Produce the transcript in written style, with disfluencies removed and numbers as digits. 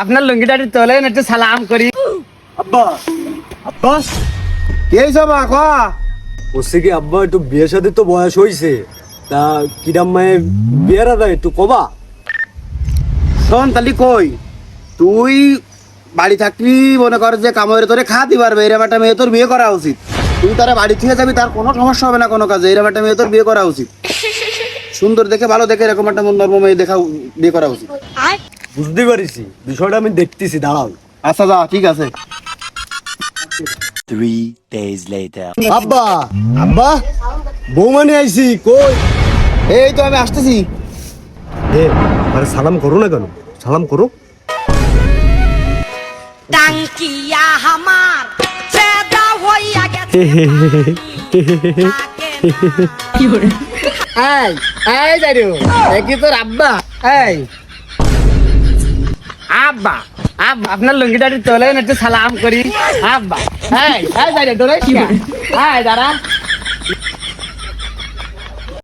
আপনার লুঙ্গিটাটি তোলেন, একটু সালাম করি। আব্বা আব্বা কে সব আকা? বলছি কি আব্বা, একটু বিয়ের সাথে তো বয়স হয়েছে, তা কিরাম মায়ে বিয়ের আদা একটু কবা। শোন তালি কই, তুই বাড়ি থাকবি মনে কর যে কামড়ে তোরে খাওয়াতে পারবে, এরকম একটা মেয়ে তোর বিয়ে করা উচিত। তুই তারা বাড়ি থেকে যাবি, তার কোনো সমস্যা হবে না কোনো কাজে, এরকম একটা মেয়ে তোর বিয়ে করা উচিত। সুন্দর দেখে ভালো দেখে এরকম একটা নর্ম মেয়ে দেখা বিয়ে করা উচিত। বুঝতে পারিছি, বিষয়টা আমি দেখতেছি, দাঁড়াও। আচ্ছা যা, ঠিক আছে। 3 days later. আব্বা আব্বা, বৌমানি আইছি কই? এই তো আমি আসতেছি। এ আরে সালাম করো না কেন? সালাম করো। টাঙ্কিয়া হামার চেদা হইয়া গেছে এই এই যাইরু, কি তোর আব্বা? এই আব্বা আপনার লুঙ্গিটাটি তোলেন, একটু সালাম করি। আব্বা এই যাইরু, তোরে কি? এই দাঁড়া।